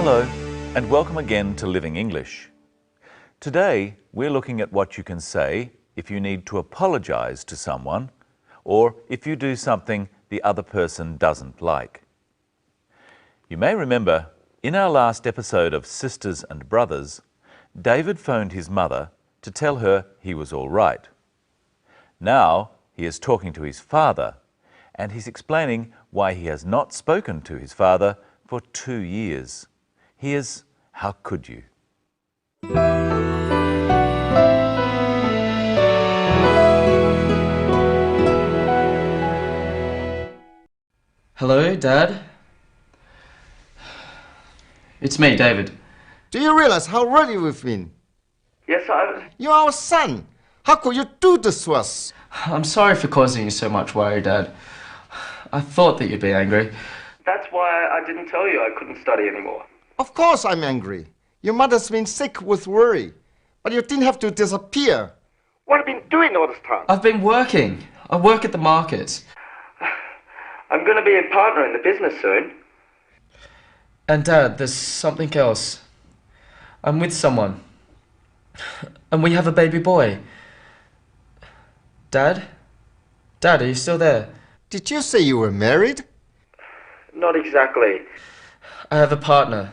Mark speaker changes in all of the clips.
Speaker 1: Hello, and welcome again to Living English. Today, we're looking at what you can say if you need to apologize to someone or if you do something the other person doesn't like. You may remember, in our last episode of Sisters and Brothers, David phoned his mother to tell her he was all right. Now, he is talking to his father, and he's explaining why he has not spoken to his father for 2 years. Here's How Could You?
Speaker 2: Hello, Dad? It's me, David.
Speaker 3: Do you realize how ready we've been?
Speaker 4: Yes,
Speaker 3: You're our son. How could you do this to us?
Speaker 2: I'm sorry for causing you so much worry, Dad. I thought that you'd be angry.
Speaker 4: That's why I didn't tell you I couldn't study anymore.
Speaker 3: Of course I'm angry. Your mother's been sick with worry. But you didn't have to disappear. What have you been doing all this time?
Speaker 2: I've been working. I work at the market.
Speaker 4: I'm going to be a partner in the business soon.
Speaker 2: And Dad, there's something else. I'm with someone. And we have a baby boy. Dad? Dad, are you still there?
Speaker 3: Did you say you were married?
Speaker 4: Not exactly.
Speaker 2: I have a partner.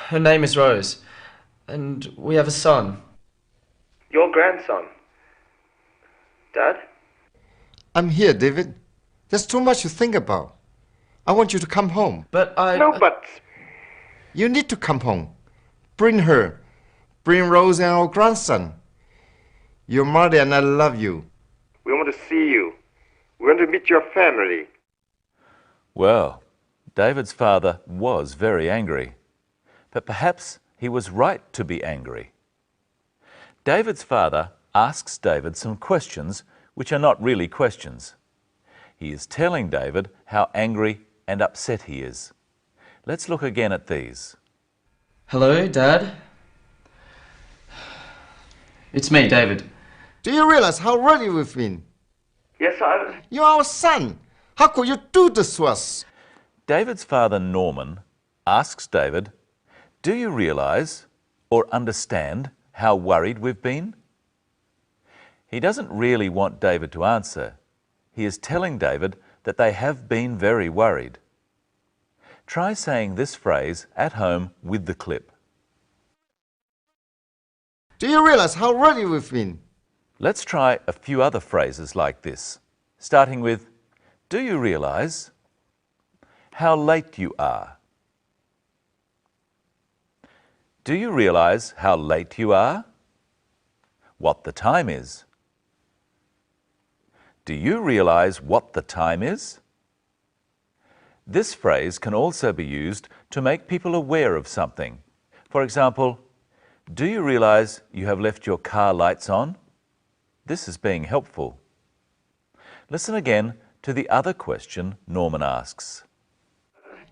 Speaker 2: Her name is Rose. And we have a son.
Speaker 4: Your grandson. Dad?
Speaker 3: I'm here, David. There's too much to think about. I want you to come home.
Speaker 2: But
Speaker 3: No buts. You need to come home. Bring her. Bring Rose and our grandson. Your mother and I love you. We want to see you. We want to meet your family.
Speaker 1: Well, David's father was very angry, but perhaps he was right to be angry. David's father asks David some questions which are not really questions. He is telling David how angry and upset he is. Let's look again at these.
Speaker 2: Hello, Dad? It's me, David.
Speaker 3: Do you realize how ready we've been?
Speaker 4: Yes,
Speaker 3: You're our son. How could you do this to us?
Speaker 1: David's father, Norman, asks David, "Do you realize or understand how worried we've been?" He doesn't really want David to answer. He is telling David that they have been very worried. Try saying this phrase at home with the clip.
Speaker 3: Do you realize how ready we've been?
Speaker 1: Let's try a few other phrases like this, starting with, "Do you realize how late you are?" Do you realize how late you are? What the time is? Do you realize what the time is? This phrase can also be used to make people aware of something. For example, do you realize you have left your car lights on? This is being helpful. Listen again to the other question Norman asks.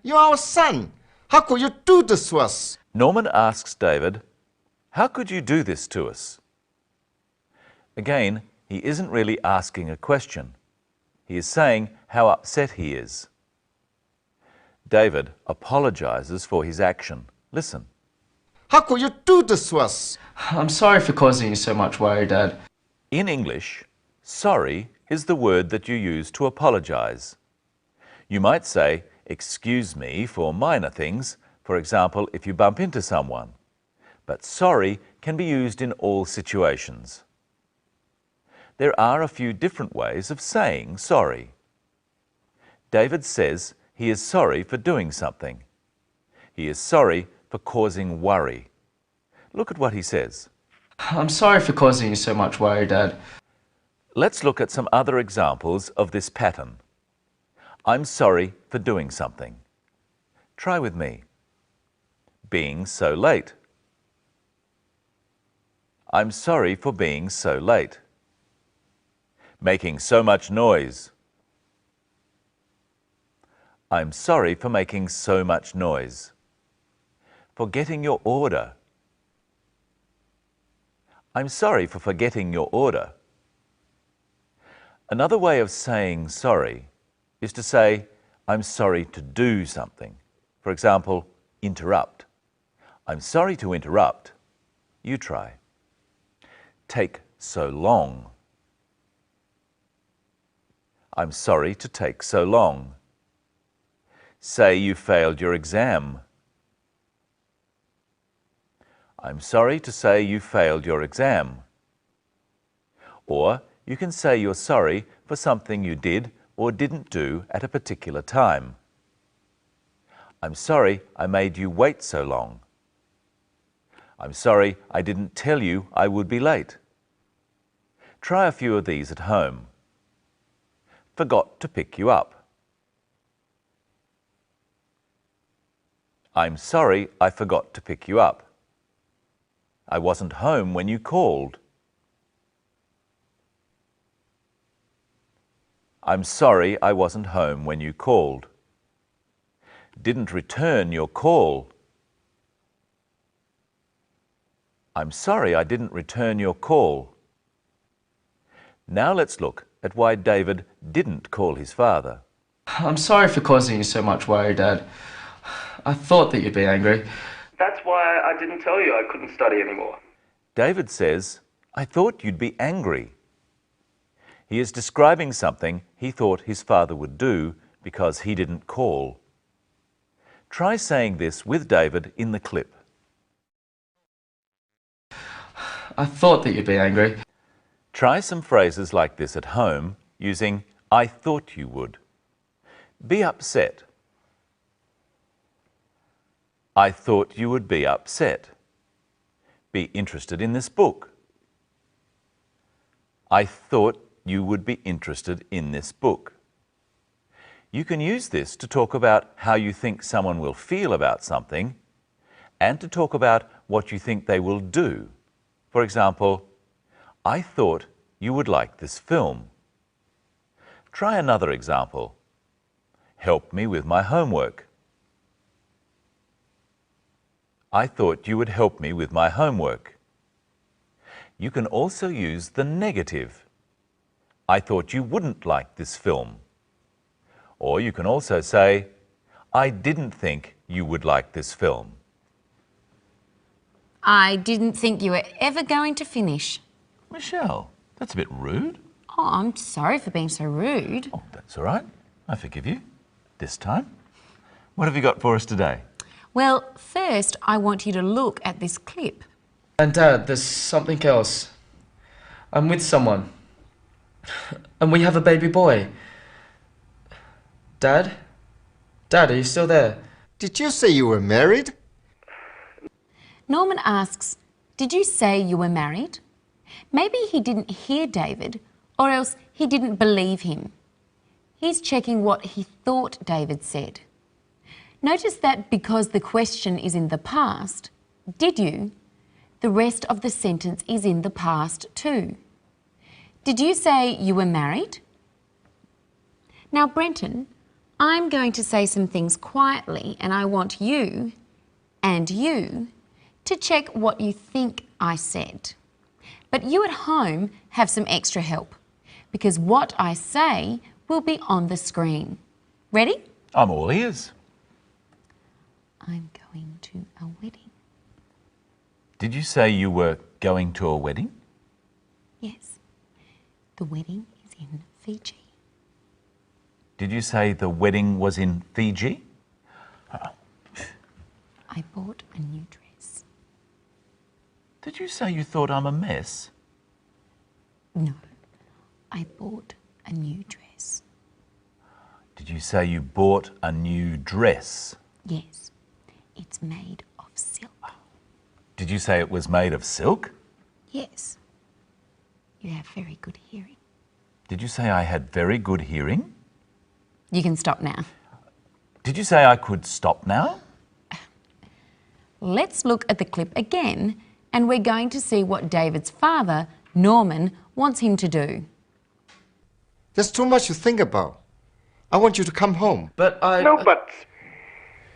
Speaker 3: You're our son. How could you do this to us?
Speaker 1: Norman asks David, "How could you do this to us?" Again, he isn't really asking a question. He is saying how upset he is. David apologizes for his action. Listen.
Speaker 3: How could you do this to us?
Speaker 2: I'm sorry for causing you so much worry, Dad.
Speaker 1: In English, sorry is the word that you use to apologize. You might say, "Excuse me," for minor things, for example, if you bump into someone. But sorry can be used in all situations. There are a few different ways of saying sorry. David says he is sorry for doing something. He is sorry for causing worry. Look at what he says.
Speaker 2: I'm sorry for causing you so much worry, Dad.
Speaker 1: Let's look at some other examples of this pattern. I'm sorry for doing something. Try with me. Being so late. I'm sorry for being so late. Making so much noise. I'm sorry for making so much noise. Forgetting your order. I'm sorry for forgetting your order. Another way of saying sorry is to say, I'm sorry to do something. For example, interrupt. I'm sorry to interrupt. You try. Take so long. I'm sorry to take so long. Say you failed your exam. I'm sorry to say you failed your exam. Or you can say you're sorry for something you did or didn't do at a particular time. I'm sorry I made you wait so long. I'm sorry I didn't tell you I would be late. Try a few of these at home. Forgot to pick you up. I'm sorry I forgot to pick you up. I wasn't home when you called. I'm sorry I wasn't home when you called. Didn't return your call. I'm sorry I didn't return your call. Now let's look at why David didn't call his father.
Speaker 2: I'm sorry for causing you so much worry, Dad. I thought that you'd be angry.
Speaker 4: That's why I didn't tell you I couldn't study anymore.
Speaker 1: David says, I thought you'd be angry. He is describing something he thought his father would do because he didn't call. Try saying this with David in the clip.
Speaker 2: I thought that you'd be angry.
Speaker 1: Try some phrases like this at home using I thought you would. Be upset. I thought you would be upset. Be interested in this book. I thought you would be interested in this book. You can use this to talk about how you think someone will feel about something and to talk about what you think they will do. For example, I thought you would like this film. Try another example. Help me with my homework. I thought you would help me with my homework. You can also use the negative. I thought you wouldn't like this film. Or you can also say, I didn't think you would like this film.
Speaker 5: I didn't think you were ever going to finish.
Speaker 1: Michelle, that's a bit rude.
Speaker 5: Oh, I'm sorry for being so rude.
Speaker 1: Oh, that's all right. I forgive you. This time. What have you got for us today?
Speaker 5: Well, first I want you to look at this clip.
Speaker 2: And Dad, there's something else. I'm with someone. And we have a baby boy. Dad? Dad, are you still there?
Speaker 3: Did you say you were married?
Speaker 5: Norman asks, did you say you were married? Maybe he didn't hear David, or else he didn't believe him. He's checking what he thought David said. Notice that because the question is in the past, did you? The rest of the sentence is in the past too. Did you say you were married? Now, Brenton, I'm going to say some things quietly and I want you and you to check what you think I said. But you at home have some extra help because what I say will be on the screen. Ready?
Speaker 1: I'm all ears.
Speaker 5: I'm going to a wedding.
Speaker 1: Did you say you were going to a wedding?
Speaker 5: Yes. The wedding is in Fiji.
Speaker 1: Did you say the wedding was in Fiji?
Speaker 5: I bought a new dress.
Speaker 1: Did you say you thought I'm a mess?
Speaker 5: No, I bought a new dress.
Speaker 1: Did you say you bought a new dress?
Speaker 5: Yes, it's made of silk.
Speaker 1: Did you say it was made of silk?
Speaker 5: Yes, you have very good hearing.
Speaker 1: Did you say I had very good hearing?
Speaker 5: You can stop now.
Speaker 1: Did you say I could stop now?
Speaker 5: Let's look at the clip again and we're going to see what David's father, Norman, wants him to do.
Speaker 3: There's too much to think about. I want you to come home.
Speaker 2: But I...
Speaker 4: No buts.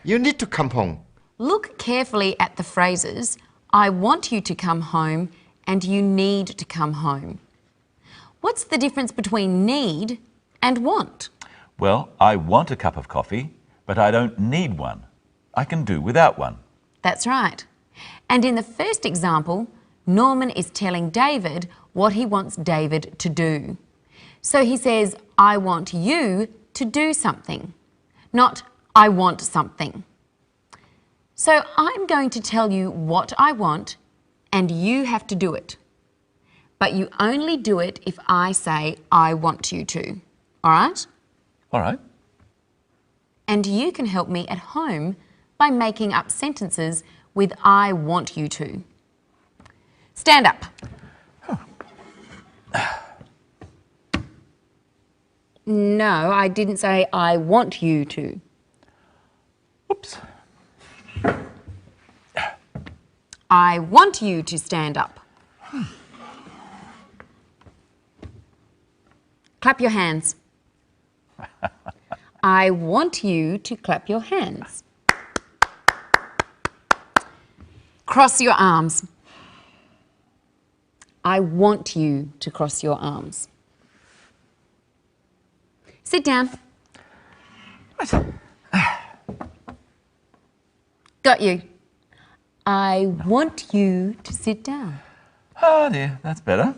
Speaker 3: You need to come home.
Speaker 5: Look carefully at the phrases, I want you to come home and you need to come home. What's the difference between need and want?
Speaker 1: Well, I want a cup of coffee, but I don't need one. I can do without one.
Speaker 5: That's right. And in the first example, Norman is telling David what he wants David to do. So he says, I want you to do something, not I want something. So I'm going to tell you what I want and you have to do it. But you only do it if I say I want you to. All right?
Speaker 1: All right.
Speaker 5: And you can help me at home by making up sentences with I want you to. Stand up. No, I didn't say I want you to.
Speaker 1: Oops.
Speaker 5: I want you to stand up. Clap your hands. I want you to clap your hands. Cross your arms. I want you to cross your arms. Sit down. Got you. I want you to sit down.
Speaker 1: Oh dear, that's better.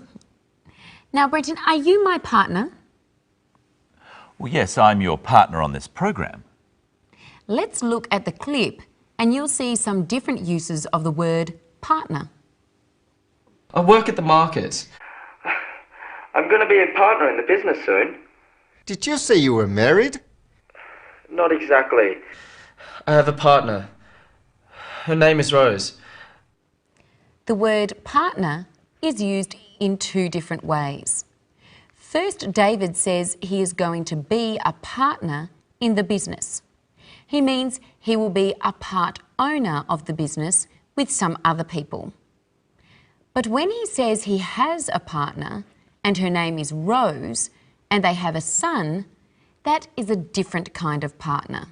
Speaker 5: Now, Brenton, are you my partner?
Speaker 1: Well, yes, I'm your partner on this program.
Speaker 5: Let's look at the clip and you'll see some different uses of the word partner.
Speaker 2: I work at the market.
Speaker 4: I'm going to be a partner in the business soon.
Speaker 3: Did you say you were married?
Speaker 4: Not exactly.
Speaker 2: I have a partner. Her name is Rose.
Speaker 5: The word partner is used in two different ways. First, David says he is going to be a partner in the business. He means he will be a part owner of the business with some other people. But when he says he has a partner and her name is Rose and they have a son, that is a different kind of partner.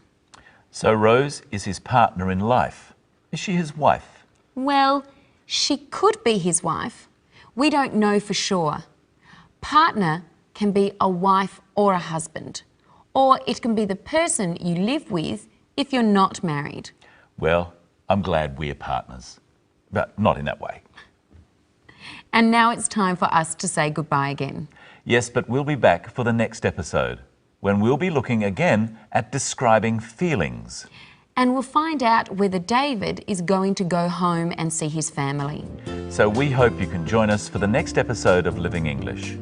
Speaker 1: So Rose is his partner in life. Is she his wife?
Speaker 5: Well, she could be his wife. We don't know for sure. Partner can be a wife or a husband, or it can be the person you live with if you're not married.
Speaker 1: Well, I'm glad we're partners, but not in that way.
Speaker 5: And now it's time for us to say goodbye again.
Speaker 1: Yes, but we'll be back for the next episode, when we'll be looking again at describing feelings.
Speaker 5: And we'll find out whether David is going to go home and see his family.
Speaker 1: So we hope you can join us for the next episode of Living English.